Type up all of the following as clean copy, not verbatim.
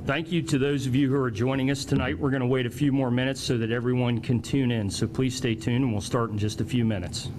Thank you to those of you who are joining us tonight. We're going to wait a few more minutes so that everyone can tune in. So please stay tuned and we'll start in just a few minutes.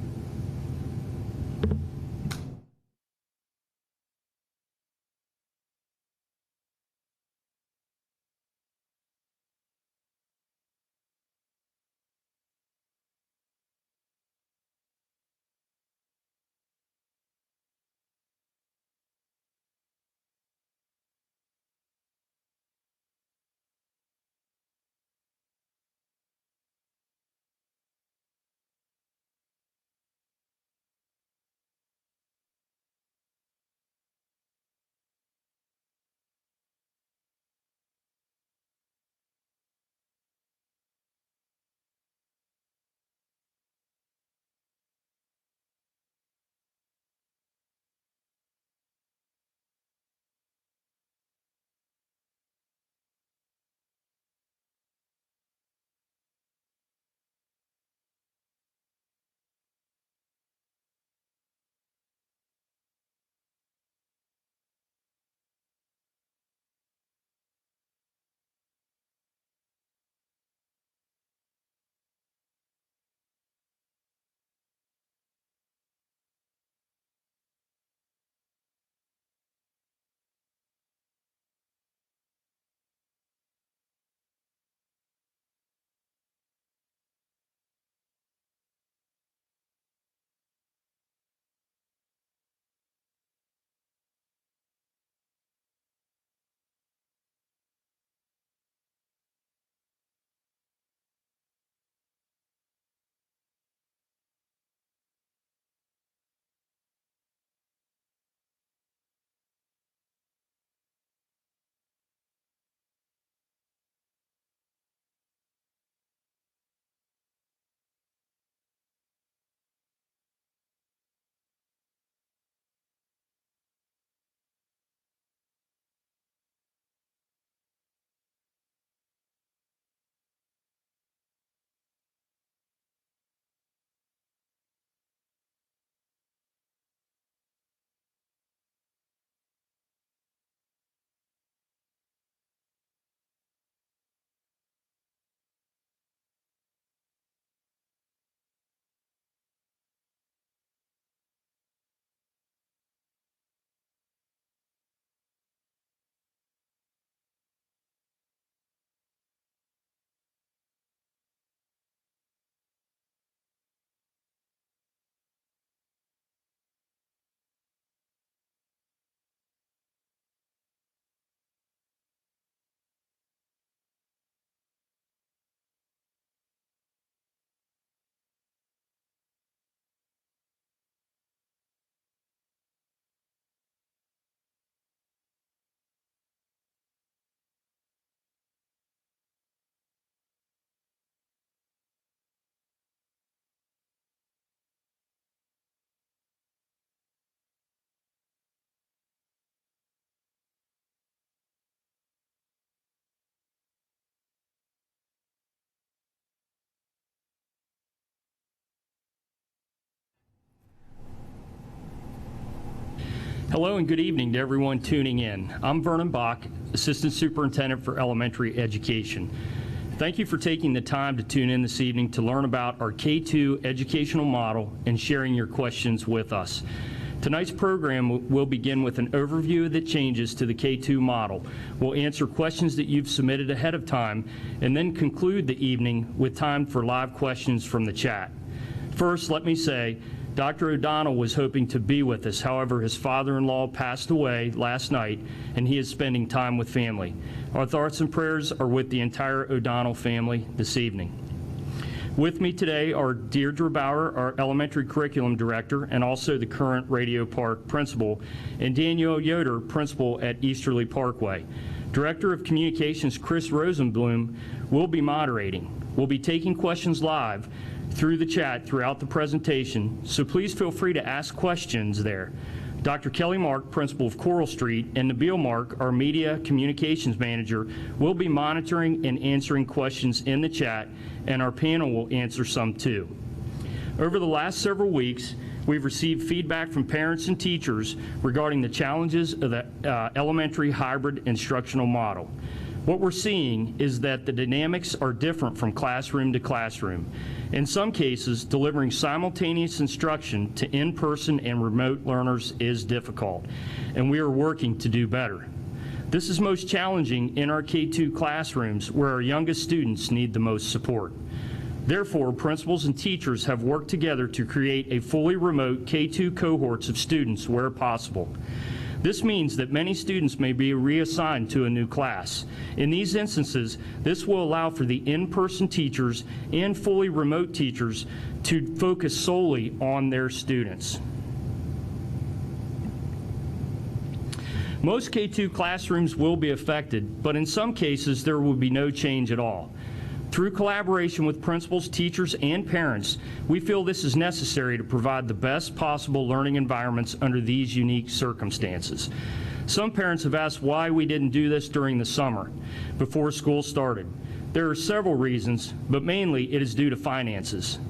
Hello and good evening to everyone tuning in. I'm Vernon Bach, Assistant Superintendent for Elementary Education. Thank you for taking the time to tune in this evening to learn about our K-2 educational model and sharing your questions with us. Tonight's program will begin with an overview of the changes to the K-2 model. We'll answer questions that you've submitted ahead of time and then conclude the evening with time for live questions from the chat. First, let me say, Dr. O'Donnell was hoping to be with us. However, his father-in-law passed away last night, and he is spending time with family. Our thoughts and prayers are with the entire O'Donnell family this evening. With me today are Deirdre Bauer, our Elementary Curriculum Director, and also the current Radio Park Principal, and Danielle Yoder, Principal at Easterly Parkway. Director of Communications Chris Rosenblum will be moderating. We'll be taking questions live through the chat throughout the presentation, so please feel free to ask questions there. Dr. Kelly Mark, Principal of Coral Street, and Nabil Mark, our Media Communications Manager, will be monitoring and answering questions in the chat, and our panel will answer some too. Over the last several weeks, We've received feedback from parents and teachers regarding the challenges of the elementary hybrid instructional model. What we're seeing is that the dynamics are different from classroom to classroom. In some cases, delivering simultaneous instruction to in-person and remote learners is difficult, and we are working to do better. This is most challenging in our K-2 classrooms where our youngest students need the most support. Therefore, principals and teachers have worked together to create a fully remote K-2 cohorts of students where possible. This means that many students may be reassigned to a new class. In these instances, this will allow for the in-person teachers and fully remote teachers to focus solely on their students. Most K-2 classrooms will be affected, but in some cases there will be no change at all. Through collaboration with principals, teachers, and parents, we feel this is necessary to provide the best possible learning environments under these unique circumstances. Some parents have asked why we didn't do this during the summer, before school started. There are several reasons, but mainly it is due to finances.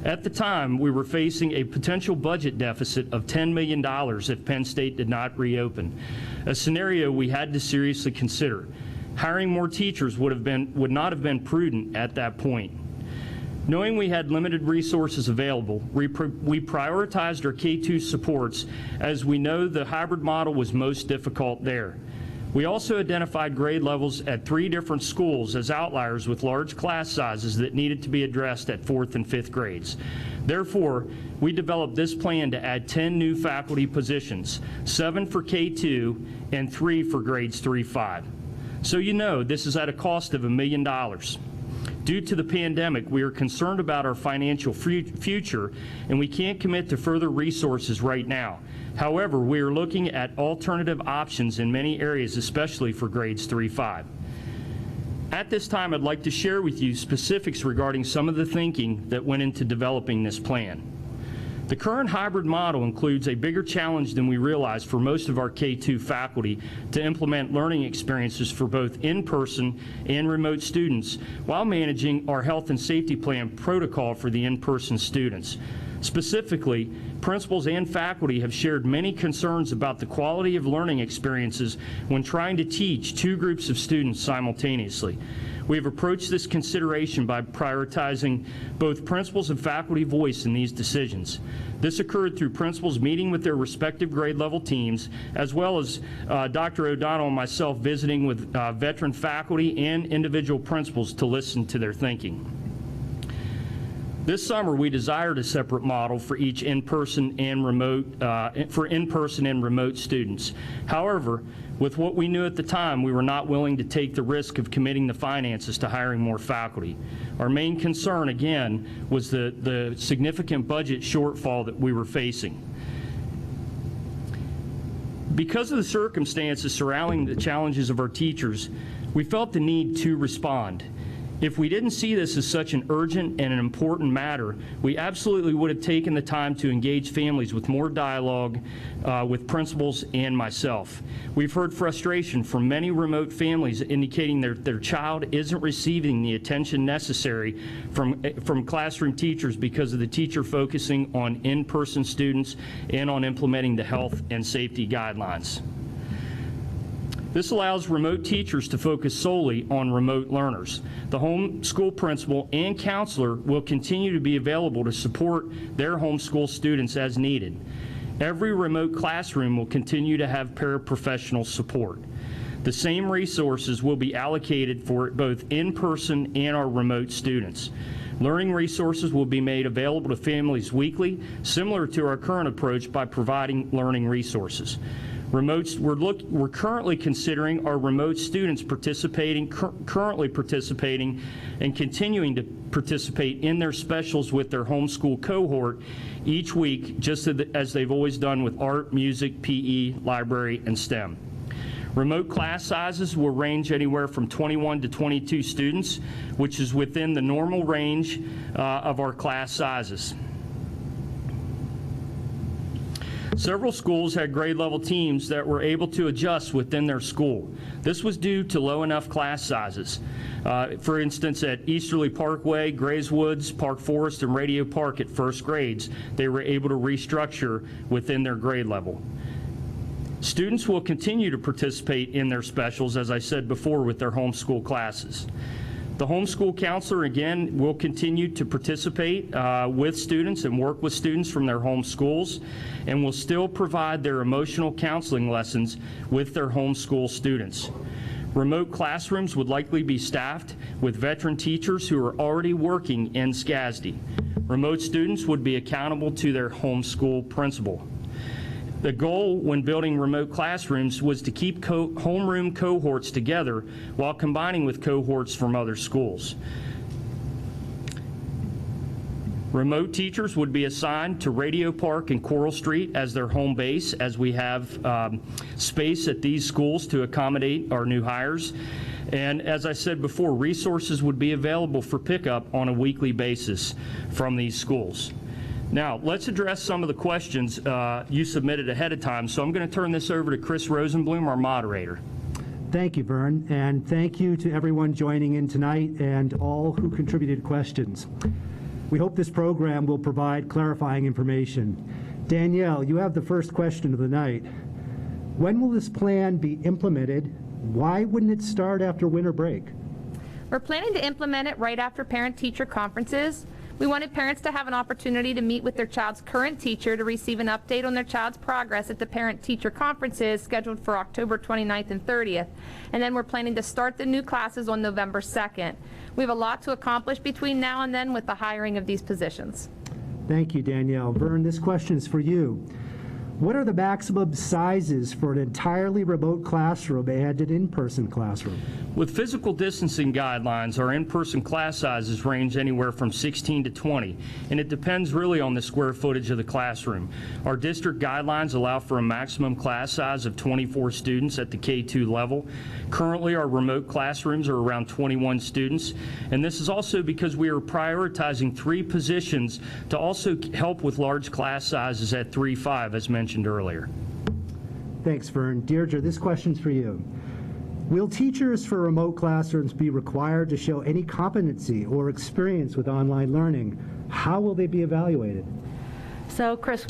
At the time, we were facing a potential budget deficit of $10 million if Penn State did not reopen, a scenario we had to seriously consider. Hiring more teachers would not have been prudent at that point. Knowing we had limited resources available, we prioritized our K-2 supports as we know the hybrid model was most difficult there. We also identified grade levels at 3 different schools as outliers with large class sizes that needed to be addressed at 4th and 5th grades. Therefore, we developed this plan to add 10 new faculty positions, 7 for K-2 and 3 for grades 3-5. So you know this is at a cost of $1 million. Due to the pandemic, we are concerned about our financial future, and we can't commit to further resources right now. However, we are looking at alternative options in many areas, especially for grades 3-5. At this time, I'd like to share with you specifics regarding some of the thinking that went into developing this plan. The current hybrid model includes a bigger challenge than we realized for most of our K-2 faculty to implement learning experiences for both in-person and remote students while managing our health and safety plan protocol for the in-person students. Specifically, principals and faculty have shared many concerns about the quality of learning experiences when trying to teach 2 groups of students simultaneously. We have approached this consideration by prioritizing both principals and faculty voice in these decisions. This occurred through principals meeting with their respective grade level teams, as well as Dr. O'Donnell and myself visiting with veteran faculty and individual principals to listen to their thinking. This summer, we desired a separate model for each in-person and remote students. However, with what we knew at the time, we were not willing to take the risk of committing the finances to hiring more faculty. Our main concern, again, was the significant budget shortfall that we were facing. Because of the circumstances surrounding the challenges of our teachers, we felt the need to respond. If we didn't see this as such an urgent and an important matter, we absolutely would have taken the time to engage families with more dialogue with principals and myself. We've heard frustration from many remote families indicating their child isn't receiving the attention necessary from classroom teachers because of the teacher focusing on in-person students and on implementing the health and safety guidelines. This allows remote teachers to focus solely on remote learners. The homeschool principal and counselor will continue to be available to support their homeschool students as needed. Every remote classroom will continue to have paraprofessional support. The same resources will be allocated for both in-person and our remote students. Learning resources will be made available to families weekly, similar to our current approach by providing learning resources. We're currently considering our remote students currently participating and continuing to participate in their specials with their homeschool cohort each week, just as they've always done with art, music, PE, library, and STEM. Remote class sizes will range anywhere from 21 to 22 students, which is within the normal range of our class sizes. Several schools had grade level teams that were able to adjust within their school. This was due to low enough class sizes. For instance, at Easterly Parkway, Grays Woods, Park Forest, and Radio Park at first grades, they were able to restructure within their grade level. Students will continue to participate in their specials, as I said before, with their homeschool classes. The homeschool counselor, again, will continue to participate with students and work with students from their home schools, and will still provide their emotional counseling lessons with their homeschool students. Remote classrooms would likely be staffed with veteran teachers who are already working in SCASD. Remote students would be accountable to their homeschool principal. The goal when building remote classrooms was to keep homeroom cohorts together while combining with cohorts from other schools. Remote teachers would be assigned to Radio Park and Coral Street as their home base, as we have space at these schools to accommodate our new hires. And as I said before, resources would be available for pickup on a weekly basis from these schools. Now, let's address some of the questions you submitted ahead of time. So I'm going to turn this over to Chris Rosenblum, our moderator. Thank you, Vern, and thank you to everyone joining in tonight and all who contributed questions. We hope this program will provide clarifying information. Danielle, you have the first question of the night. When will this plan be implemented? Why wouldn't it start after winter break? We're planning to implement it right after parent-teacher conferences. We wanted parents to have an opportunity to meet with their child's current teacher to receive an update on their child's progress at the parent-teacher conferences scheduled for October 29th and 30th. And then we're planning to start the new classes on November 2nd. We have a lot to accomplish between now and then with the hiring of these positions. Thank you, Danielle. Vern, this question is for you. What are the maximum sizes for an entirely remote classroom and an in-person classroom? With physical distancing guidelines, our in-person class sizes range anywhere from 16 to 20, and it depends really on the square footage of the classroom. Our district guidelines allow for a maximum class size of 24 students at the K-2 level. Currently, our remote classrooms are around 21 students, and this is also because we are prioritizing 3 positions to also help with large class sizes at 3-5, as mentioned earlier. Thanks, Vern. Deirdre, this question's for you. Will teachers for remote classrooms be required to show any competency or experience with online learning? How will they be evaluated? So, Chris,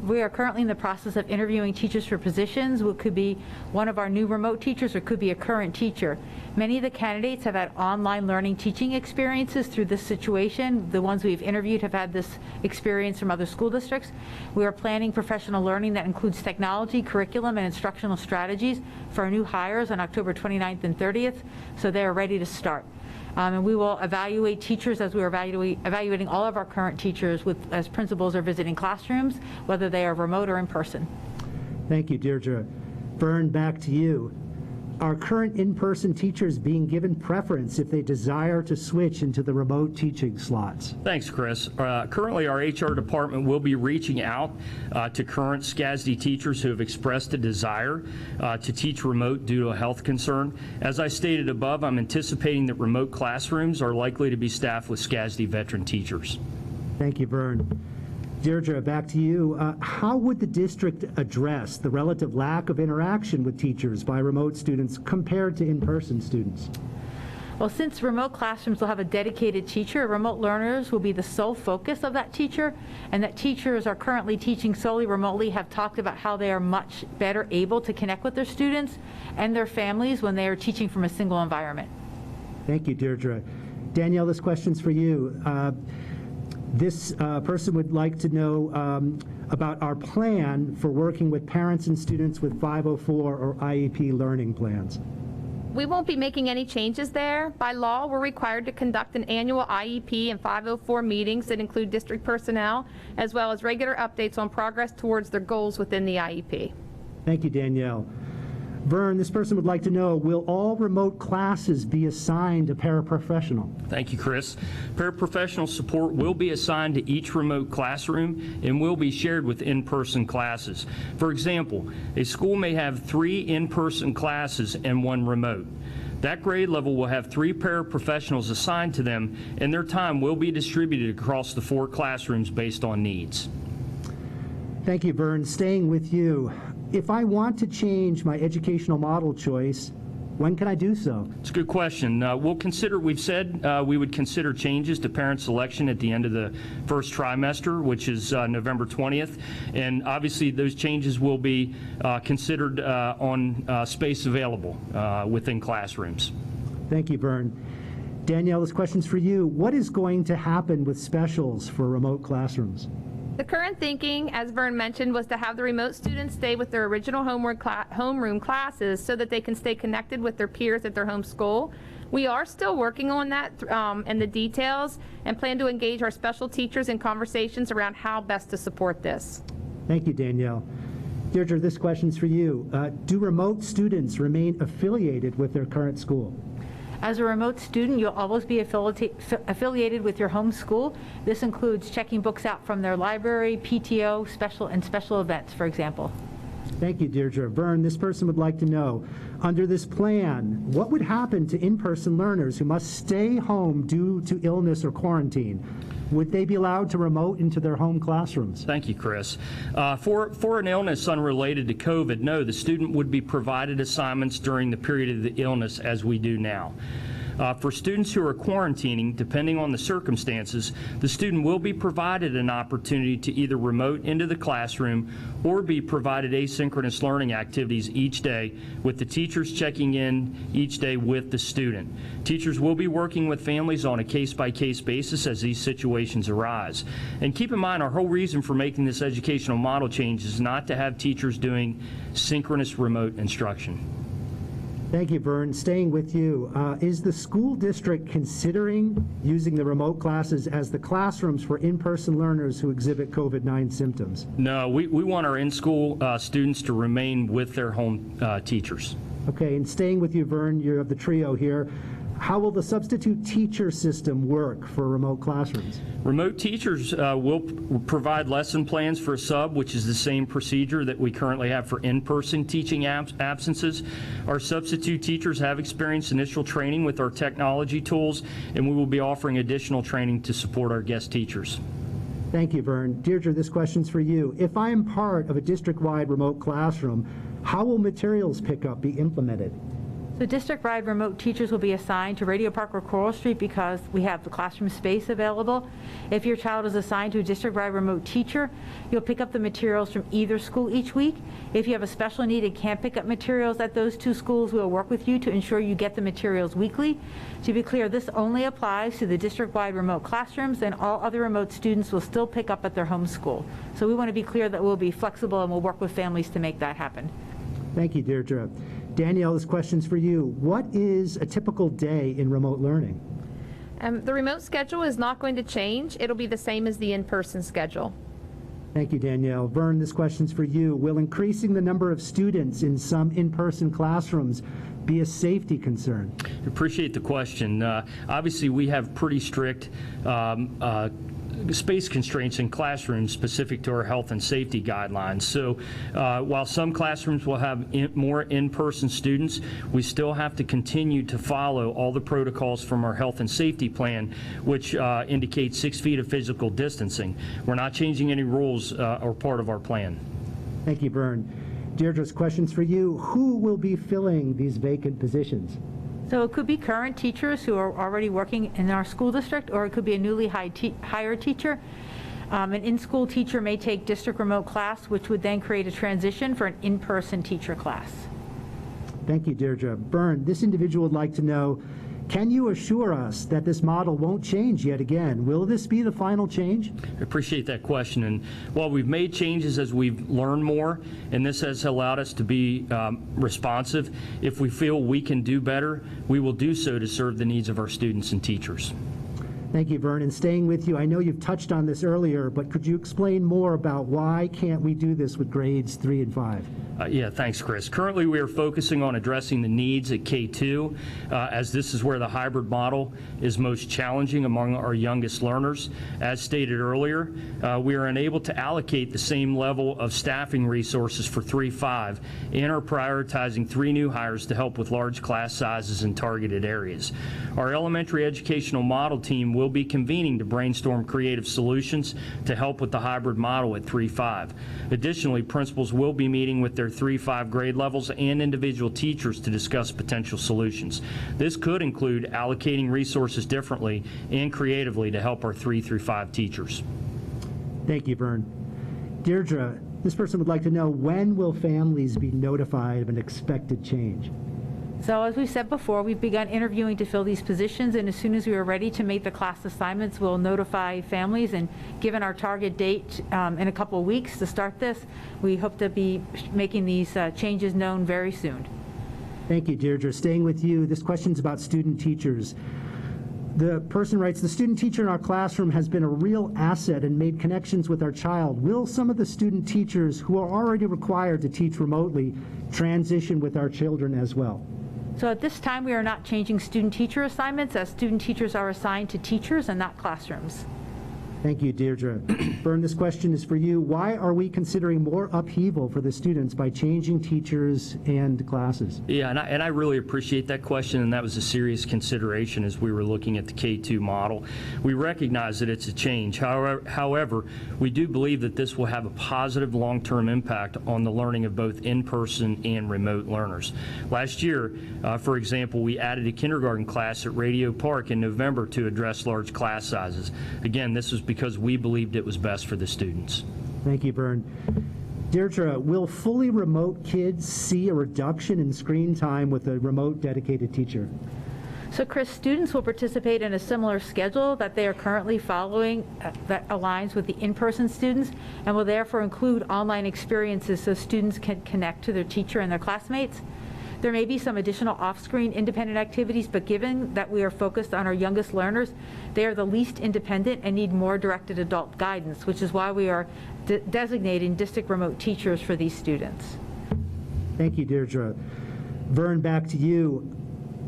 we are currently in the process of interviewing teachers for positions. Who could be one of our new remote teachers or could be a current teacher. Many of the candidates have had online learning teaching experiences through this situation. The ones we've interviewed have had this experience from other school districts. We are planning professional learning that includes technology, curriculum, and instructional strategies for our new hires on October 29th and 30th, so they are ready to start. And we will evaluate teachers as we are evaluating all of our current teachers as principals are visiting classrooms, whether they are remote or in person. Thank you, Deirdre. Vern, back to you. Are current in-person teachers being given preference if they desire to switch into the remote teaching slots? Thanks, Chris. Currently, our HR department will be reaching out to current SCASD teachers who have expressed a desire to teach remote due to a health concern. As I stated above, I'm anticipating that remote classrooms are likely to be staffed with SCASD veteran teachers. Thank you, Vern. Deirdre, back to you. How would the district address the relative lack of interaction with teachers by remote students compared to in-person students? Well, since remote classrooms will have a dedicated teacher, remote learners will be the sole focus of that teacher, and that teachers are currently teaching solely remotely have talked about how they are much better able to connect with their students and their families when they are teaching from a single environment. Thank you, Deirdre. Danielle, this question's for you. This person would like to know about our plan for working with parents and students with 504 or IEP learning plans. We won't be making any changes there. By law, we're required to conduct an annual IEP and 504 meetings that include district personnel, as well as regular updates on progress towards their goals within the IEP. Thank you, Danielle. Vern, this person would like to know, will all remote classes be assigned a paraprofessional? Thank you, Chris. Paraprofessional support will be assigned to each remote classroom and will be shared with in-person classes. For example, a school may have 3 in-person classes and 1 remote. That grade level will have 3 paraprofessionals assigned to them, and their time will be distributed across the 4 classrooms based on needs. Thank you, Vern. Staying with you, if I want to change my educational model choice, when can I do so? It's a good question. We've said we would consider changes to parent selection at the end of the first trimester, which is November 20th. And obviously those changes will be considered on space available within classrooms. Thank you, Vern. Danielle, this question's for you. What is going to happen with specials for remote classrooms? The current thinking, as Vern mentioned, was to have the remote students stay with their original homeroom classes so that they can stay connected with their peers at their home school. We are still working on that and the details, and plan to engage our special teachers in conversations around how best to support this. Thank you, Danielle. Deirdre, this question's for you. Do remote students remain affiliated with their current school? As a remote student, you'll always be affiliated with your home school. This includes checking books out from their library, PTO, special events, for example. Thank you, Deirdre. Vern, this person would like to know, under this plan, what would happen to in-person learners who must stay home due to illness or quarantine? Would they be allowed to remote into their home classrooms? Thank you, Chris. For an illness unrelated to COVID, no, the student would be provided assignments during the period of the illness as we do now. For students who are quarantining, depending on the circumstances, the student will be provided an opportunity to either remote into the classroom or be provided asynchronous learning activities each day, with the teachers checking in each day with the student. Teachers will be working with families on a case-by-case basis as these situations arise. And keep in mind, our whole reason for making this educational model change is not to have teachers doing synchronous remote instruction. Thank you, Vern. Staying with you, is the school district considering using the remote classes as the classrooms for in-person learners who exhibit COVID-19 symptoms? No, we want our in-school students to remain with their home teachers. Okay, and staying with you, Vern, you have the trio here. How will the substitute teacher system work for remote classrooms? Remote teachers will provide lesson plans for a sub, which is the same procedure that we currently have for in-person teaching absences. Our substitute teachers have experienced initial training with our technology tools, and we will be offering additional training to support our guest teachers. Thank you, Vern. Deirdre, this question's for you. If I am part of a district-wide remote classroom, how will materials pickup be implemented? So district-wide remote teachers will be assigned to Radio Park or Coral Street because we have the classroom space available. If your child is assigned to a district-wide remote teacher, you'll pick up the materials from either school each week. If you have a special need and can't pick up materials at those two schools, we'll work with you to ensure you get the materials weekly. To be clear, this only applies to the district-wide remote classrooms, and all other remote students will still pick up at their home school. So we want to be clear that we'll be flexible and we'll work with families to make that happen. Thank you, Deirdre. Danielle, this question's for you. What is a typical day in remote learning? The remote schedule is not going to change. It'll be the same as the in-person schedule. Thank you, Danielle. Vern, this question's for you. Will increasing the number of students in some in-person classrooms be a safety concern? Appreciate the question. Obviously, we have pretty strict space constraints in classrooms specific to our health and safety guidelines. So while some classrooms will have more in-person students, we still have to continue to follow all the protocols from our health and safety plan, which indicates 6 feet of physical distancing. We're not changing any rules or part of our plan. Thank you, Vern. Deirdre's question's for you. Who will be filling these vacant positions? So it could be current teachers who are already working in our school district, or it could be a newly hired teacher. An in-school teacher may take district remote class, which would then create a transition for an in-person teacher class. Thank you, Deirdre. Vern, this individual would like to know, can you assure us that this model won't change yet again? Will this be the final change? I appreciate that question. And while we've made changes as we've learned more, and this has allowed us to be responsive, if we feel we can do better, we will do so to serve the needs of our students and teachers. Thank you, Vern. And staying with you, I know you've touched on this earlier, but could you explain more about why can't we do this with grades 3 and 5? Yeah, thanks, Chris. Currently, we are focusing on addressing the needs at K-2, as this is where the hybrid model is most challenging among our youngest learners. As stated earlier, we are unable to allocate the same level of staffing resources for 3-5 and are prioritizing 3 new hires to help with large class sizes in targeted areas. Our elementary educational model team will be convening to brainstorm creative solutions to help with the hybrid model at 3-5. Additionally, principals will be meeting with their 3-5 grade levels and individual teachers to discuss potential solutions. This could include allocating resources differently and creatively to help our 3-5 teachers. Thank you, Vern. Deirdre, this person would like to know, when will families be notified of an expected change? So as we said before, we've begun interviewing to fill these positions, and as soon as we are ready to make the class assignments, we'll notify families. And given our target date in a couple of weeks to start this, we hope to be making these changes known very soon. Thank you, Deirdre. Staying with you, this question's about student teachers. The person writes, the student teacher in our classroom has been a real asset and made connections with our child. Will some of the student teachers who are already required to teach remotely transition with our children as well? So at this time, we are not changing student teacher assignments, as student teachers are assigned to teachers and not classrooms. Thank you, Deirdre. Vern, this question is for you. Why are we considering more upheaval for the students by changing teachers and classes? Yeah, and I really appreciate that question, and that was a serious consideration as we were looking at the K-2 model. We recognize that it's a change. However, we do believe that this will have a positive long-term impact on the learning of both in-person and remote learners. Last year, for example, we added a kindergarten class at Radio Park in November to address large class sizes. Again, this was because we believed it was best for the students. Thank you, Vern. Deirdre, will fully remote kids see a reduction in screen time with a remote dedicated teacher? So Chris, students will participate in a similar schedule that they are currently following that aligns with the in-person students, and will therefore include online experiences so students can connect to their teacher and their classmates. There may be some additional off-screen independent activities, but given that we are focused on our youngest learners, they are the least independent and need more directed adult guidance, which is why we are designating district remote teachers for these students. Thank you, Deirdre. Vern, back to you.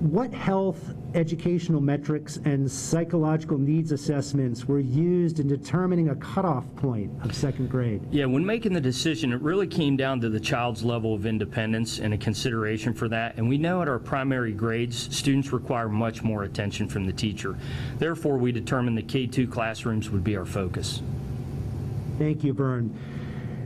What health, educational metrics, and psychological needs assessments were used in determining a cutoff point of second grade? Yeah, when making the decision, it really came down to the child's level of independence and a consideration for that. And we know at our primary grades, students require much more attention from the teacher. Therefore, we determined that K-2 classrooms would be our focus. Thank you, Vern.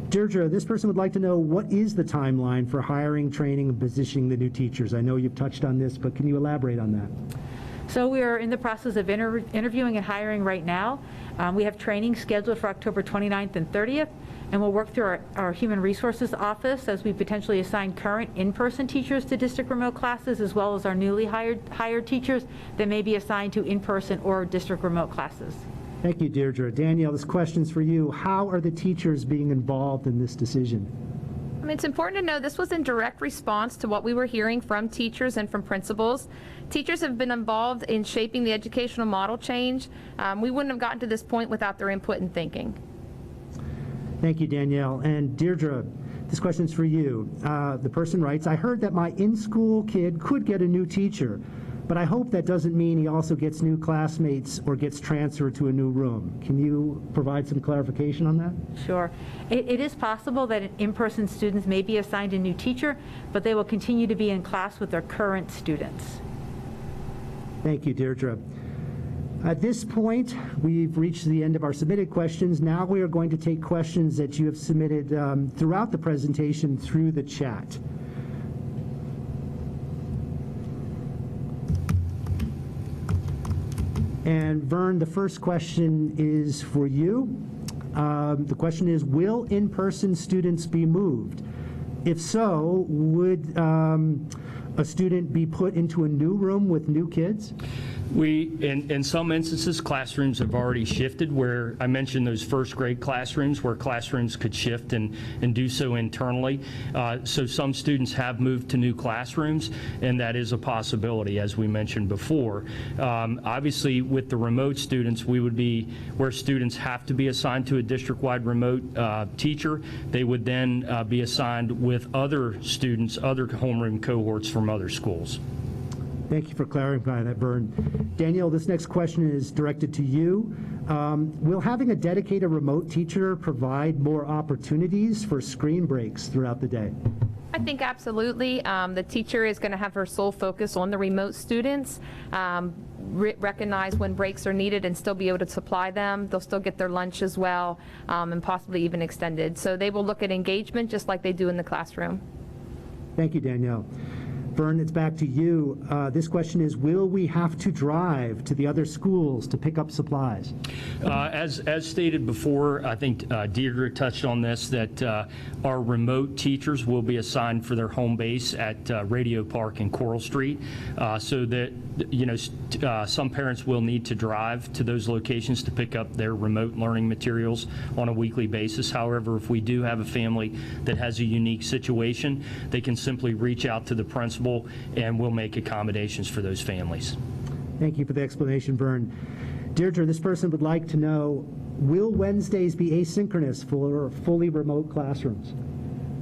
Deirdre, this person would like to know, what is the timeline for hiring, training, and positioning the new teachers? I know you've touched on this, but can you elaborate on that? So we are in the process of interviewing and hiring right now. We have training scheduled for October 29th and 30th, and we'll work through our Human Resources office as we potentially assign current in-person teachers to district remote classes, as well as our newly hired teachers that may be assigned to in-person or district remote classes. Thank you, Deirdre. Danielle, this question's for you. How are the teachers being involved in this decision? I mean, it's important to know this was in direct response to what we were hearing from teachers and from principals. Teachers have been involved in shaping the educational model change. We wouldn't have gotten to this point without their input and thinking. Thank you, Danielle. And Deirdre, this question's for you. The person writes, I heard that my in-school kid could get a new teacher, but I hope that doesn't mean he also gets new classmates or gets transferred to a new room. Can you provide some clarification on that? Sure. It is possible that in-person students may be assigned a new teacher, but they will continue to be in class with their current students. Thank you, Deirdre. At this point, we've reached the end of our submitted questions. Now we are going to take questions that you have submitted throughout the presentation through the chat. And Vern, the first question is for you. The question is, will in-person students be moved? If so, would a student be put into a new room with new kids? In some instances, classrooms have already shifted, where I mentioned those first grade classrooms where classrooms could shift and do so internally. So some students have moved to new classrooms, and that is a possibility, as we mentioned before. Obviously, with the remote students, we would be where students have to be assigned to a district-wide remote teacher. They would then be assigned with other students, other homeroom cohorts from other schools. Thank you for clarifying that, Vern. Danielle, this next question is directed to you. Will having a dedicated remote teacher provide more opportunities for screen breaks throughout the day? I think absolutely. The teacher is going to have her sole focus on the remote students, recognize when breaks are needed and still be able to supply them. They'll still get their lunch as well, and possibly even extended. So they will look at engagement just like they do in the classroom. Thank you, Danielle. Vern, it's back to you. This question is, will we have to drive to the other schools to pick up supplies? As stated before, I think Deirdre touched on this, that our remote teachers will be assigned for their home base at Radio Park and Coral Street, so that, you know, some parents will need to drive to those locations to pick up their remote learning materials on a weekly basis. However, if we do have a family that has a unique situation, they can simply reach out to the principal and we'll make accommodations for those families. Thank you for the explanation, Vern. Deirdre, this person would like to know, will Wednesdays be asynchronous for fully remote classrooms?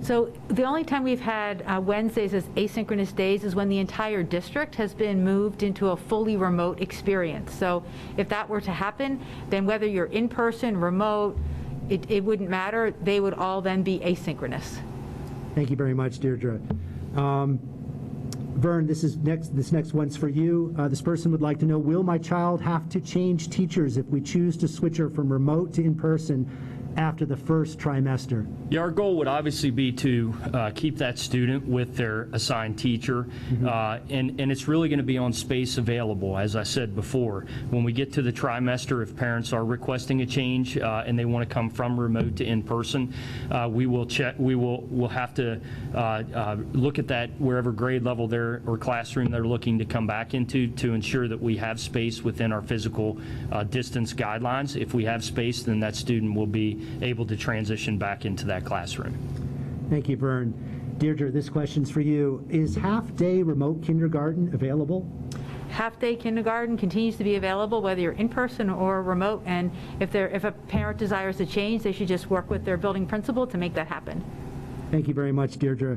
So the only time we've had Wednesdays as asynchronous days is when the entire district has been moved into a fully remote experience. So if that were to happen, then whether you're in person, remote, it wouldn't matter. They would all then be asynchronous. Thank you very much, Deirdre. Vern, this next one's for you. This person would like to know, will my child have to change teachers if we choose to switch her from remote to in-person after the first trimester? Yeah, our goal would obviously be to keep that student with their assigned teacher, and it's really going to be on space available, as I said before. When we get to the trimester, if parents are requesting a change and they want to come from remote to in-person, we will check. We'll have to look at that wherever grade level or classroom they're looking to come back into, to ensure that we have space within our physical distance guidelines. If we have space, then that student will be able to transition back into that classroom. Thank you, Vern. Deirdre, this question's for you. Is half-day remote kindergarten available? Half-day kindergarten continues to be available whether you're in person or remote, and if a parent desires to change, they should just work with their building principal to make that happen. Thank you very much, Deirdre.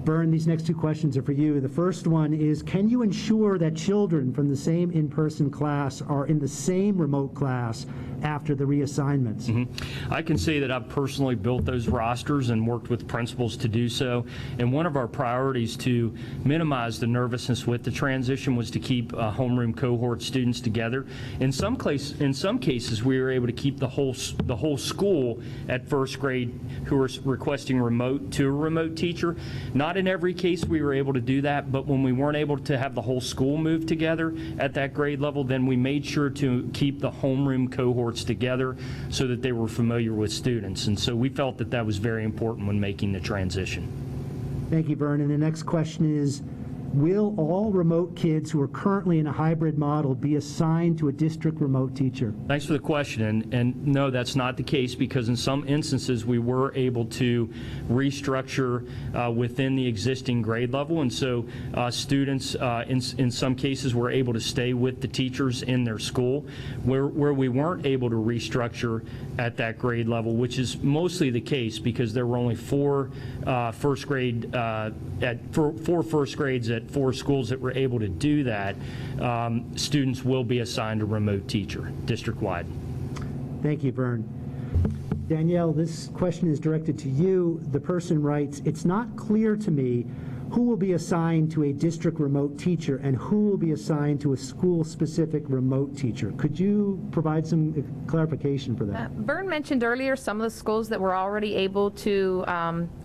Vern, these next two questions are for you. The first one is, can you ensure that children from the same in-person class are in the same remote class after the reassignments? I can say that I've personally built those rosters and worked with principals to do so. And one of our priorities to minimize the nervousness with the transition was to keep homeroom cohort students together. In some cases, we were able to keep the whole school at first grade who were requesting remote to a remote teacher. Not in every case we were able to do that, but when we weren't able to have the whole school move together at that grade level, then we made sure to keep the homeroom cohorts together so that they were familiar with students. And so we felt that that was very important when making the transition. Thank you, Vern. And the next question is, will all remote kids who are currently in a hybrid model be assigned to a district remote teacher? Thanks for the question. And no, that's not the case, because in some instances we were able to restructure within the existing grade level. And so students in some cases were able to stay with the teachers in their school. Where we weren't able to restructure at that grade level, which is mostly the case because there were only four first grades at 4 schools that were able to do that, students will be assigned a remote teacher district-wide. Thank you, Vern. Danielle, this question is directed to you. The person writes, it's not clear to me who will be assigned to a district remote teacher and who will be assigned to a school-specific remote teacher. Could you provide some clarification for that? Vern mentioned earlier some of the schools that were already able to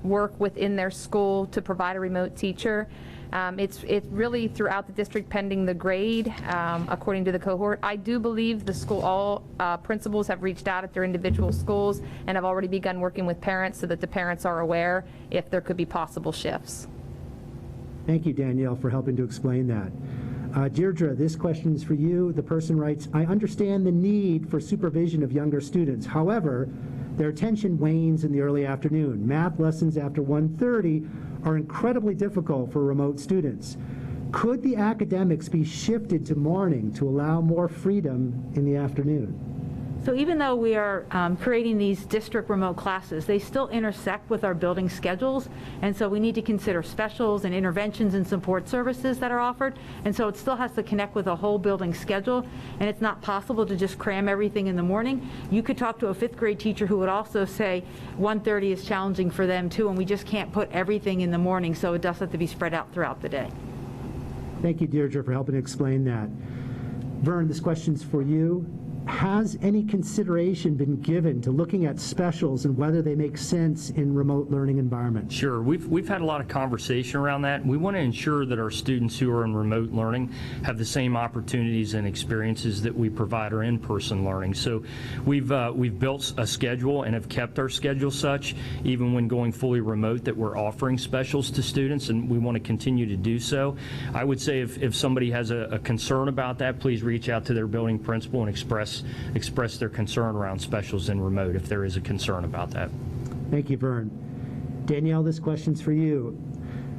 work within their school to provide a remote teacher. It's really throughout the district pending the grade, according to the cohort. I do believe the school, all principals have reached out at their individual schools and have already begun working with parents so that the parents are aware if there could be possible shifts. Thank you, Danielle, for helping to explain that. Deirdre, this question is for you. The person writes, I understand the need for supervision of younger students. However, their attention wanes in the early afternoon. Math lessons after 1:30 are incredibly difficult for remote students. Could the academics be shifted to morning to allow more freedom in the afternoon? So even though we are creating these district remote classes, they still intersect with our building schedules, and so we need to consider specials and interventions and support services that are offered, and so it still has to connect with a whole building schedule, and it's not possible to just cram everything in the morning. You could talk to a 5th grade teacher who would also say 1:30 is challenging for them too, and we just can't put everything in the morning, so it does have to be spread out throughout the day. Thank you, Deirdre, for helping explain that. Vern, this question's for you. Has any consideration been given to looking at specials and whether they make sense in remote learning environments? Sure. We've had a lot of conversation around that. We want to ensure that our students who are in remote learning have the same opportunities and experiences that we provide our in-person learning. So we've built a schedule and have kept our schedule such, even when going fully remote, that we're offering specials to students, and we want to continue to do so. I would say if somebody has a concern about that, please reach out to their building principal and express their concern around specials in remote if there is a concern about that. Thank you, Vern. Danielle, this question's for you.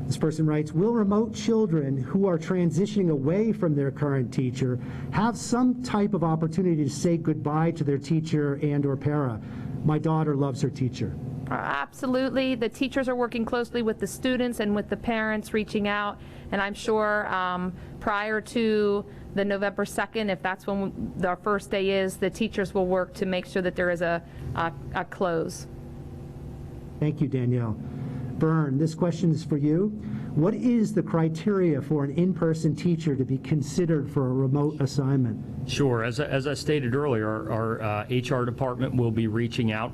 This person writes, will remote children who are transitioning away from their current teacher have some type of opportunity to say goodbye to their teacher and or para? My daughter loves her teacher. Absolutely. The teachers are working closely with the students and with the parents, reaching out, and I'm sure prior to the November 2nd, if that's when our first day is, the teachers will work to make sure that there is a close. Thank you, Danielle. Vern, this question is for you. What is the criteria for an in-person teacher to be considered for a remote assignment? Sure. As I stated earlier, our HR department will be reaching out.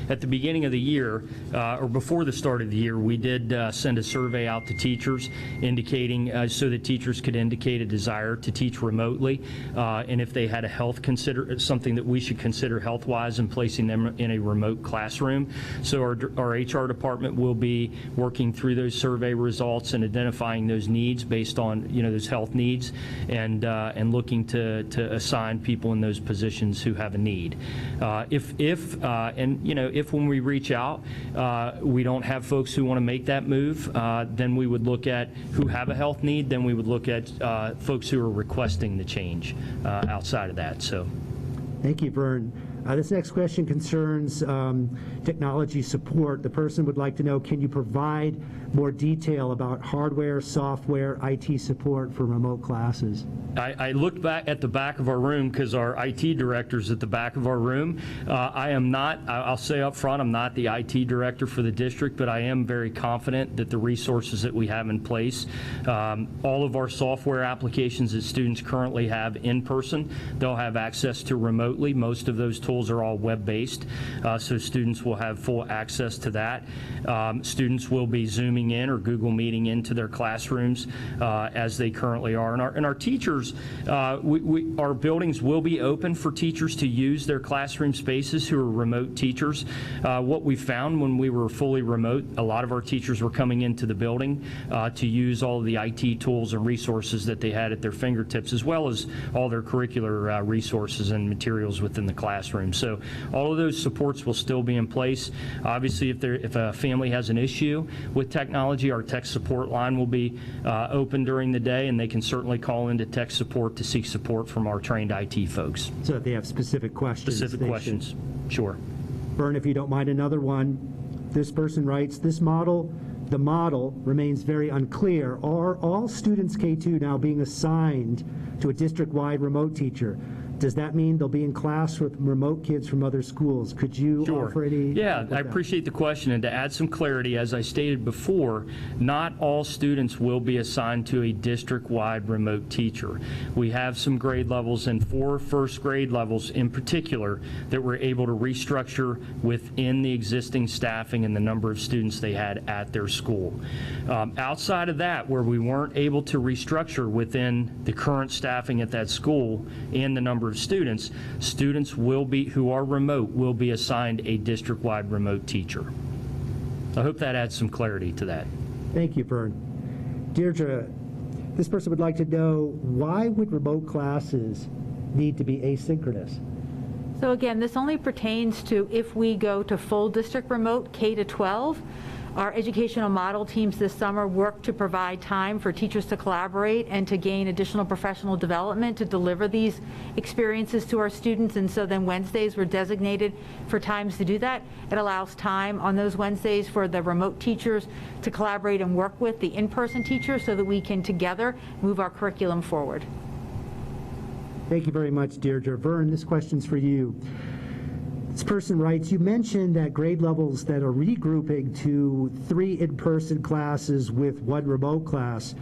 At the beginning of the year, or before the start of the year, we did send a survey out to teachers indicating, so that teachers could indicate a desire to teach remotely, and if they had a something that we should consider health-wise in placing them in a remote classroom. So our HR department will be working through those survey results and identifying those needs based on those health needs, and looking to assign people in those positions who have a need. If when we reach out we don't have folks who want to make that move, then we would look at who have a health need. Then we would look at folks who are requesting the change outside of that. So, thank you, Vern. This next question concerns technology support. The person would like to know, can you provide more detail about hardware, software, IT support for remote classes? I looked back at the back of our room because our IT director's at the back of our room. I am not, I'll say up front, I'm not the IT director for the district, but I am very confident that the resources that we have in place, all of our software applications that students currently have in person, they'll have access to remotely. Most of those tools are all web-based, so students will have full access to that. Students will be Zooming in or Google Meeting into their classrooms as they currently are. And our teachers, our buildings will be open for teachers to use their classroom spaces who are remote teachers. What we found when we were fully remote, a lot of our teachers were coming into the building to use all of the IT tools and resources that they had at their fingertips, as well as all their curricular resources and materials within the classroom. So all of those supports will still be in place. Obviously, if a family has an issue with technology, our tech support line will be open during the day, and they can certainly call into tech support to seek support from our trained IT folks. So that they have specific questions. Specific questions, sure. Vern, if you don't mind another one. This person writes, the model remains very unclear. Are all students K-2 now being assigned to a district-wide remote teacher? Does that mean they'll be in class with remote kids from other schools? Could you offer any? Yeah, I appreciate the question. And to add some clarity, as I stated before, not all students will be assigned to a district-wide remote teacher. We have some grade levels, and 4 first grade levels in particular, that we're able to restructure within the existing staffing and the number of students they had at their school. Outside of that, where we weren't able to restructure within the current staffing at that school and the number of students who are remote will be assigned a district-wide remote teacher. I hope that adds some clarity to that. Thank you, Vern. Deirdre, this person would like to know, why would remote classes need to be asynchronous? So again, this only pertains to if we go to full district remote K-12. Our educational model teams this summer work to provide time for teachers to collaborate and to gain additional professional development to deliver these experiences to our students, and so then Wednesdays were designated for times to do that. It allows time on those Wednesdays for the remote teachers to collaborate and work with the in-person teachers so that we can together move our curriculum forward. Thank you very much, Deirdre. Vern, this question's for you. This person writes, you mentioned that grade levels that are regrouping to 3 in-person classes with 1 remote class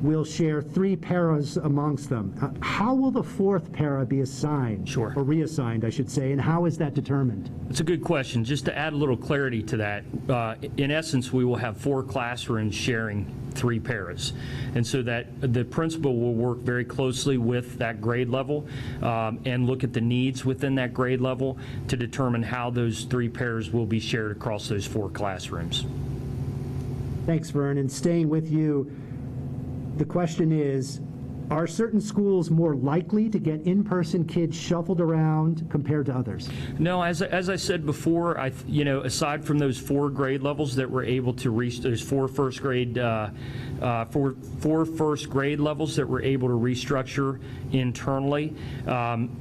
will share 3 paras amongst them. How will the 4th para be assigned? Sure. Or reassigned, I should say, and how is that determined? It's a good question. Just to add a little clarity to that, in essence, we will have 4 classrooms sharing 3 paras. And so that the principal will work very closely with that grade level and look at the needs within that grade level to determine how those 3 paras will be shared across those 4 classrooms. Thanks, Vern. And staying with you, the question is, are certain schools more likely to get in-person kids shuffled around compared to others? No, as I said before, aside from those 4 grade levels that we're able to reach, those 4 first grade levels that we're able to restructure internally,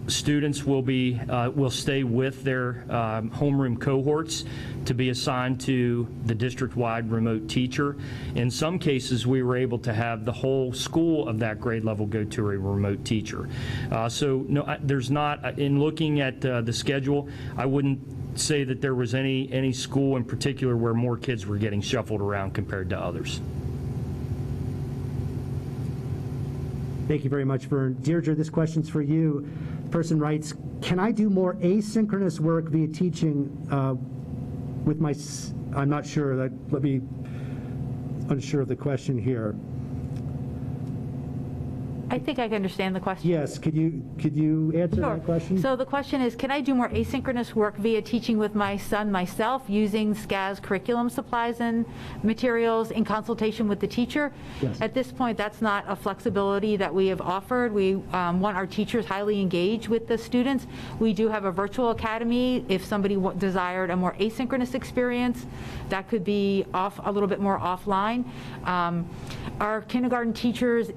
students will stay with their homeroom cohorts to be assigned to the district-wide remote teacher. In some cases, we were able to have the whole school of that grade level go to a remote teacher. So no, there's not, in looking at the schedule, I wouldn't say that there was any school in particular where more kids were getting shuffled around compared to others. Thank you very much, Vern. Deirdre, this question's for you. The person writes, can I do more asynchronous work via teaching with my, I'm not sure, unsure of the question here. I think I can understand the question. Yes, could you answer that question? So the question is, can I do more asynchronous work via teaching with my son myself using SCAS curriculum supplies and materials in consultation with the teacher? Yes. At this point, that's not a flexibility that we have offered. We want our teachers highly engaged with the students. We do have a virtual academy. If somebody desired a more asynchronous experience, that could be a little bit more offline. Our kindergarten teachers,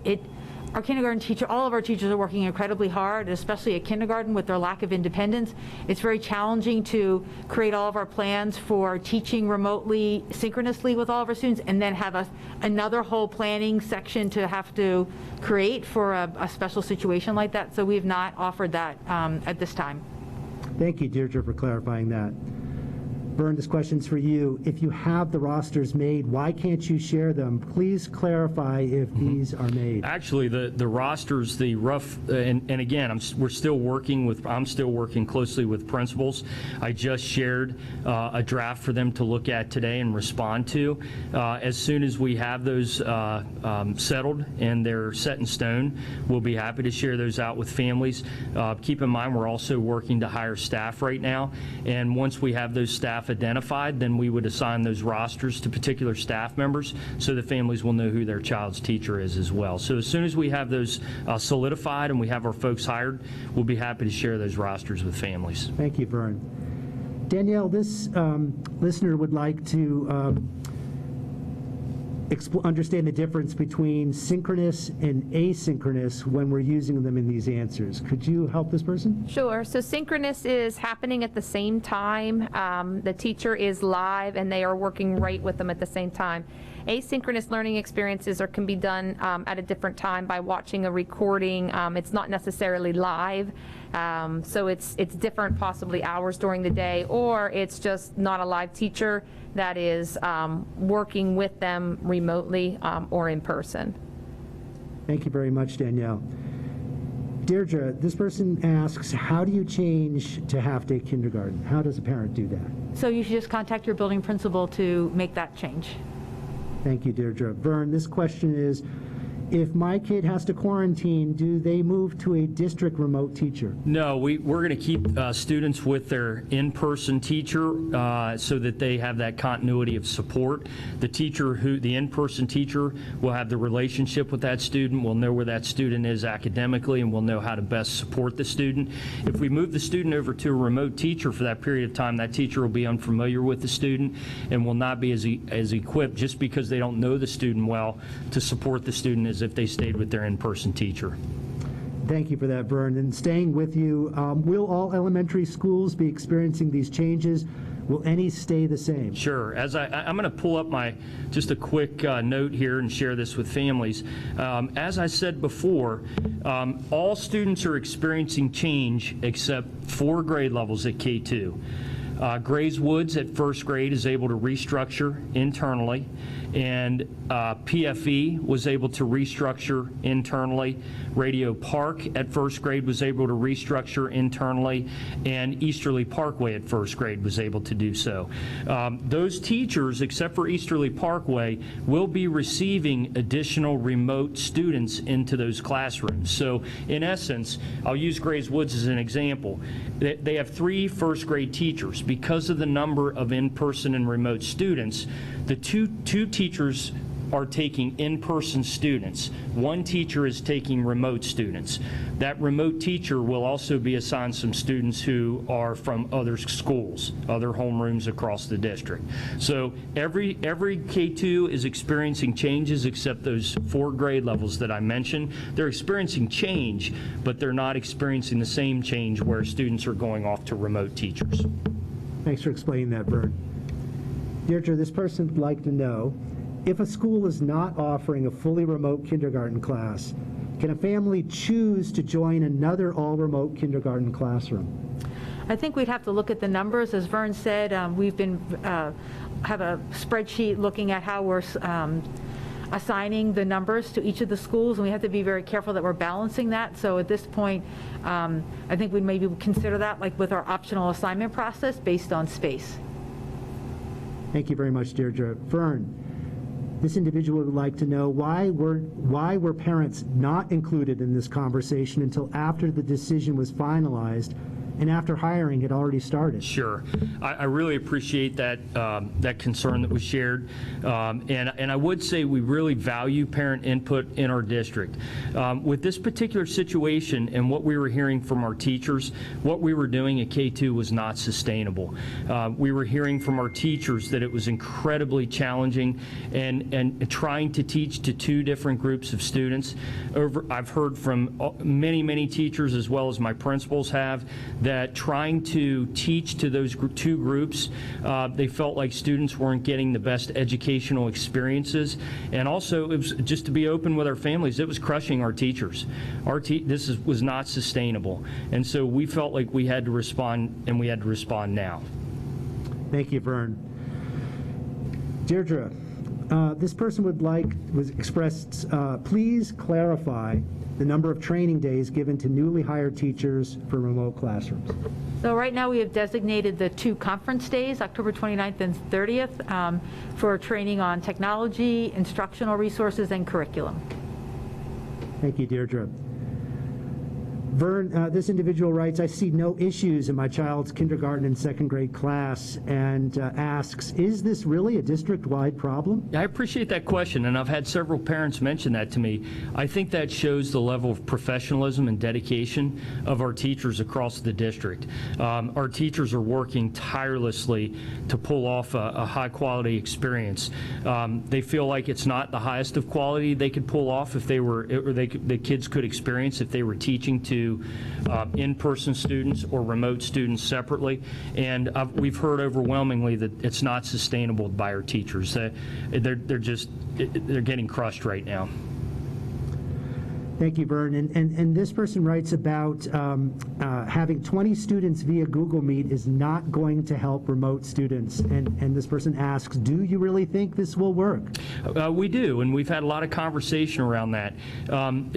all of our teachers are working incredibly hard, especially at kindergarten with their lack of independence. It's very challenging to create all of our plans for teaching remotely, synchronously with all of our students, and then have another whole planning section to have to create for a special situation like that. So we have not offered that at this time. Thank you, Deirdre, for clarifying that. Vern, this question's for you. If you have the rosters made, why can't you share them? Please clarify if these are made. Actually, the rosters, the rough, and again, I'm still working closely with principals. I just shared a draft for them to look at today and respond to. As soon as we have those settled and they're set in stone, we'll be happy to share those out with families. Keep in mind, we're also working to hire staff right now, and once we have those staff identified, then we would assign those rosters to particular staff members so the families will know who their child's teacher is as well. So as soon as we have those solidified and we have our folks hired, we'll be happy to share those rosters with families. Thank you, Vern. Danielle, this listener would like to understand the difference between synchronous and asynchronous when we're using them in these answers. Could you help this person? Sure. So synchronous is happening at the same time. The teacher is live and they are working right with them at the same time. Asynchronous learning experiences can be done at a different time by watching a recording. It's not necessarily live. So it's different, possibly hours during the day, or it's just not a live teacher that is working with them remotely or in person. Thank you very much, Danielle. Deirdre, this person asks, how do you change to half-day kindergarten? How does a parent do that? So you should just contact your building principal to make that change. Thank you, Deirdre. Vern, this question is, If my kid has to quarantine, do they move to a district remote teacher? No, we're going to keep students with their in-person teacher so that they have that continuity of support. The in-person teacher will have the relationship with that student, will know where that student is academically, and will know how to best support the student. If we move the student over to a remote teacher for that period of time, that teacher will be unfamiliar with the student and will not be as equipped, just because they don't know the student well, to support the student as if they stayed with their in-person teacher. Thank you for that, Vern. And staying with you, will all elementary schools be experiencing these changes? Will any stay the same? Sure. As I'm going to pull up just a quick note here and share this with families. As I said before, all students are experiencing change except 4 grade levels at K-2. Grays Woods at first grade is able to restructure internally, and PFE was able to restructure internally. Radio Park at first grade was able to restructure internally, and Easterly Parkway at first grade was able to do so. Those teachers, except for Easterly Parkway, will be receiving additional remote students into those classrooms. So in essence, I'll use Grays Woods as an example. They have 3 first grade teachers. Because of the number of in-person and remote students, the two teachers are taking in-person students. 1 teacher is taking remote students. That remote teacher will also be assigned some students who are from other schools, other homerooms across the district. So every K-2 is experiencing changes except those 4 grade levels that I mentioned. They're experiencing change, but they're not experiencing the same change where students are going off to remote teachers. Thanks for explaining that, Vern. Deirdre, this person would like to know, if a school is not offering a fully remote kindergarten class, can a family choose to join another all-remote kindergarten classroom? I think we'd have to look at the numbers. As Vern said, we've been have a spreadsheet looking at how we're assigning the numbers to each of the schools, and we have to be very careful that we're balancing that. So at this point, I think we'd maybe consider that, like with our optional assignment process, based on space. Thank you very much, Deirdre. Vern, this individual would like to know why were parents not included in this conversation until after the decision was finalized and after hiring had already started? Sure. I really appreciate that that concern that was shared. And I would say we really value parent input in our district. With this particular situation and what we were hearing from our teachers, what we were doing at K-2 was not sustainable. We were hearing from our teachers that it was incredibly challenging and trying to teach to 2 different groups of students. I've heard from many teachers, as well as my principals have, that trying to teach to those 2 groups, they felt like students weren't getting the best educational experiences. And also, it was, just to be open with our families, it was crushing our teachers. This was not sustainable. And so we felt like we had to respond, and we had to respond now. Thank you, Vern. Deirdre, this person was expressed, please clarify the number of training days given to newly hired teachers for remote classrooms. So right now we have designated the 2 conference days, October 29th and 30th, for training on technology, instructional resources, and curriculum. Thank you, Deirdre. Vern, this individual writes, I see no issues in my child's kindergarten and 2nd grade class, and asks, is this really a district-wide problem? I appreciate that question, and I've had several parents mention that to me. I think that shows the level of professionalism and dedication of our teachers across the district. Our teachers are working tirelessly to pull off a high-quality experience. They feel like it's not the highest of quality they could pull off if they were, or the kids could experience if they were teaching to in-person students or remote students separately, and we've heard overwhelmingly that it's not sustainable by our teachers. They're getting crushed right now. Thank you, Vern. And this person writes about having 20 students via Google Meet is not going to help remote students. And this person asks, do you really think this will work? We do, and we've had a lot of conversation around that.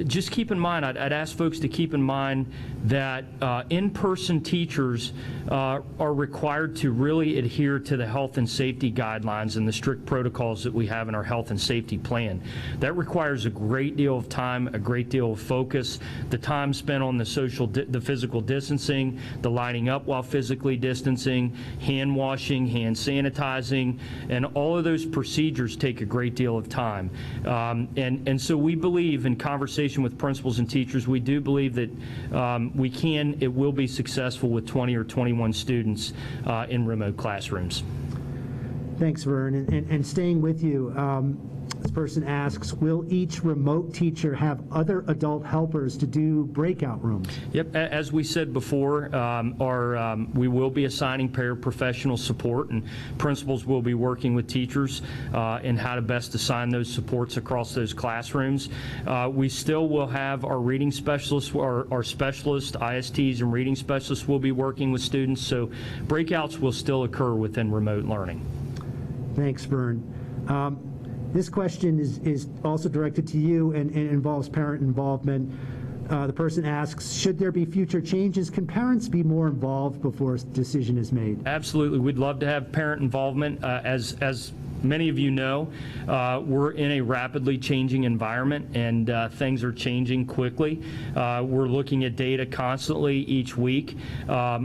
Just keep in mind, I'd ask folks to keep in mind that in-person teachers are required to really adhere to the health and safety guidelines and the strict protocols that we have in our health and safety plan. That requires a great deal of time, a great deal of focus, the time spent on the physical distancing, the lining up while physically distancing, hand washing, hand sanitizing, and all of those procedures take a great deal of time. And so we believe, in conversation with principals and teachers, we do believe that it will be successful with 20 or 21 students in remote classrooms. Thanks, Vern. And staying with you, this person asks, will each remote teacher have other adult helpers to do breakout rooms? Yep, as we said before, we will be assigning paraprofessional support, and principals will be working with teachers in how to best assign those supports across those classrooms. We still will have our reading specialists, our specialists, ISTs and reading specialists will be working with students, so breakouts will still occur within remote learning. Thanks, Vern. This question is also directed to you and involves parent involvement. The person asks, should there be future changes? Can parents be more involved before a decision is made? Absolutely. We'd love to have parent involvement. As many of you know, we're in a rapidly changing environment, and things are changing quickly. We're looking at data constantly each week.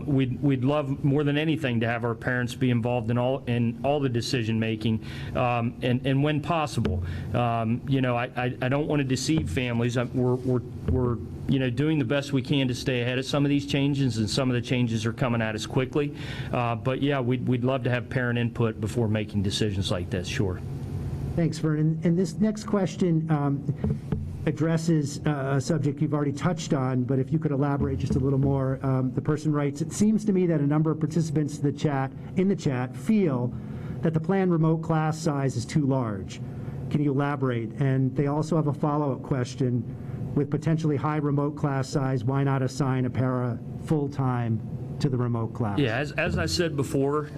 We'd love more than anything to have our parents be involved in all the decision making, and when possible. You know, I don't want to deceive families. We're doing the best we can to stay ahead of some of these changes, and some of the changes are coming at us quickly. But yeah, we'd love to have parent input before making decisions like this, sure. Thanks, Vernon. And this next question addresses a subject you've already touched on, but if you could elaborate just a little more. The person writes, it seems to me that a number of participants in the chat feel that the planned remote class size is too large. Can you elaborate? And they also have a follow-up question. With potentially high remote class size, why not assign a para full-time to the remote class? Yeah, as I said before,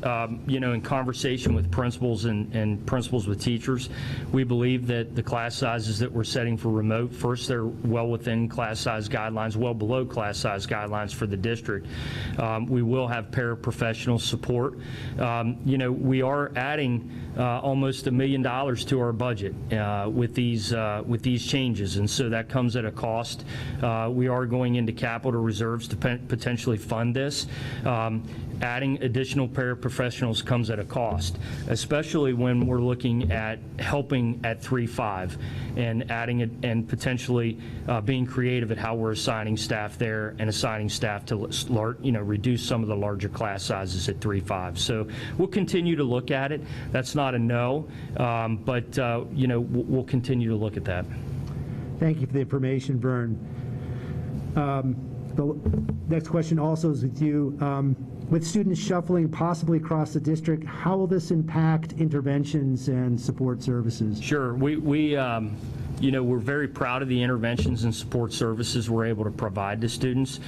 in conversation with principals and principals with teachers, we believe that the class sizes that we're setting for remote, first, they're well within class size guidelines, well below class size guidelines for the district. We will have paraprofessional support. We are adding almost $1 million to our budget with these changes, and so that comes at a cost. We are going into capital reserves to potentially fund this. Adding additional paraprofessionals comes at a cost, especially when we're looking at helping at 3-5 and adding it and potentially being creative at how we're assigning staff there and assigning staff to reduce some of the larger class sizes at 3-5. So we'll continue to look at it. That's not a no, but we'll continue to look at that. Thank you for the information, Vern. The next question also is with you. With students shuffling possibly across the district, how will this impact interventions and support services? Sure. We're very proud of the interventions and support services we're able to provide to students.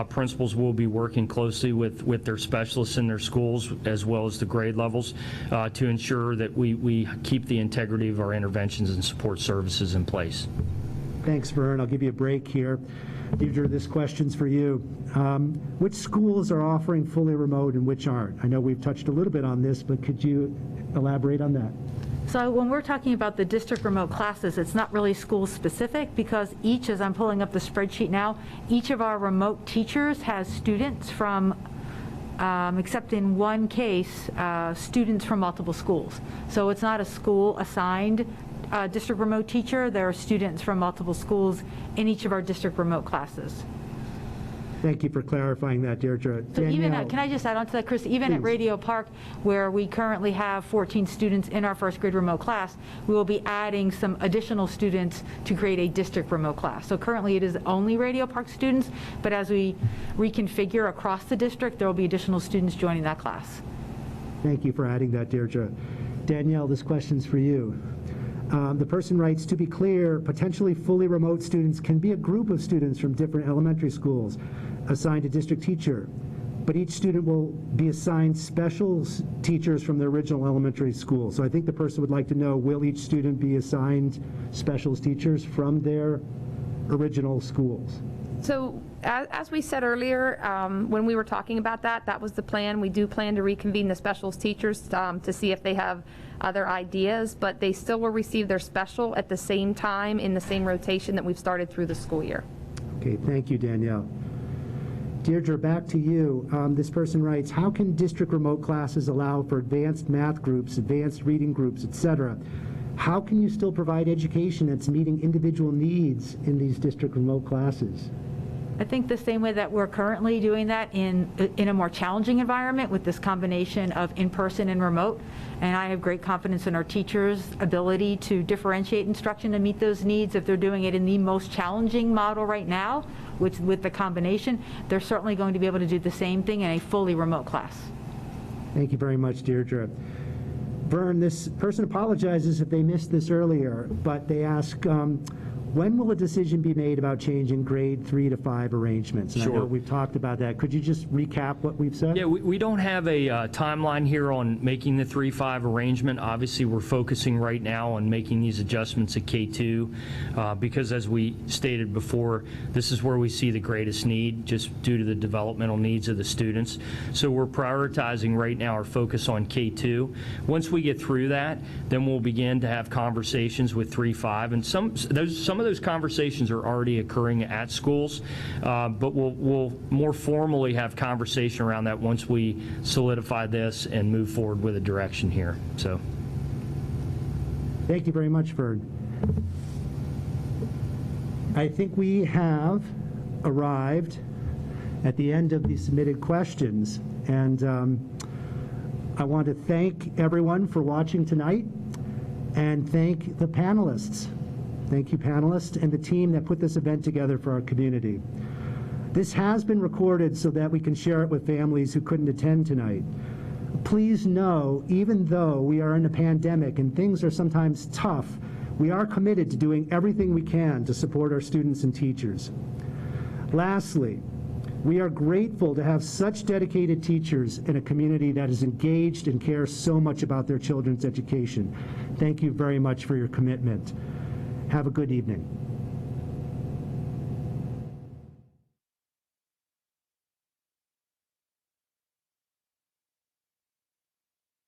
Principals will be working closely with their specialists in their schools as well as the grade levels to ensure that we keep the integrity of our interventions and support services in place. Thanks, Vern. I'll give you a break here. Deirdre, this question's for you. Which schools are offering fully remote and which aren't? I know we've touched a little bit on this, but could you elaborate on that? So when we're talking about the district remote classes, it's not really school specific because each, as I'm pulling up the spreadsheet now, each of our remote teachers has students from, except in one case, students from multiple schools. So it's not a school assigned district remote teacher. There are students from multiple schools in each of our district remote classes. Thank you for clarifying that, Deirdre. So even can I just add on to that, Chris? Even at Radio Park, where we currently have 14 students in our first grade remote class, we will be adding some additional students to create a district remote class. So currently it is only Radio Park students, but as we reconfigure across the district, there will be additional students joining that class. Thank you for adding that, Deirdre. Danielle, this question's for you. The person writes, to be clear, potentially fully remote students can be a group of students from different elementary schools assigned a district teacher, but each student will be assigned special teachers from their original elementary school. So I think the person would like to know, will each student be assigned specials teachers from their original schools? So as we said earlier, when we were talking about that, that was the plan. We do plan to reconvene the specials teachers to see if they have other ideas, but they still will receive their special at the same time in the same rotation that we've started through the school year. Okay, thank you, Danielle. Deirdre, back to you. This person writes, how can district remote classes allow for advanced math groups, advanced reading groups, etc.? How can you still provide education that's meeting individual needs in these district remote classes? I think the same way that we're currently doing that in a more challenging environment with this combination of in-person and remote. And I have great confidence in our teachers' ability to differentiate instruction and meet those needs. If they're doing it in the most challenging model right now, which with the combination, they're certainly going to be able to do the same thing in a fully remote class. Thank you very much, Deirdre. Vern, this person apologizes if they missed this earlier, but they ask, when will a decision be made about changing grade 3 to 5 arrangements? And Sure. I know we've talked about that. Could you just recap what we've said? Yeah, we don't have a timeline here on making the 3-5 arrangement. Obviously, we're focusing right now on making these adjustments at K-2 because, as we stated before, this is where we see the greatest need just due to the developmental needs of the students. So we're prioritizing right now our focus on K-2. Once we get through that, then we'll begin to have conversations with 3-5, and some of those conversations are already occurring at schools, but we'll more formally have conversation around that once we solidify this and move forward with a direction here. So, thank you very much, Vern. I think we have arrived at the end of the submitted questions, and I want to thank everyone for watching tonight and thank the panelists. Thank you, panelists, and the team that put this event together for our community. This has been recorded so that we can share it with families who couldn't attend tonight. Please know, even though we are in a pandemic and things are sometimes tough, we are committed to doing everything we can to support our students and teachers. Lastly, we are grateful to have such dedicated teachers in a community that is engaged and cares so much about their children's education. Thank you very much for your commitment. Have a good evening.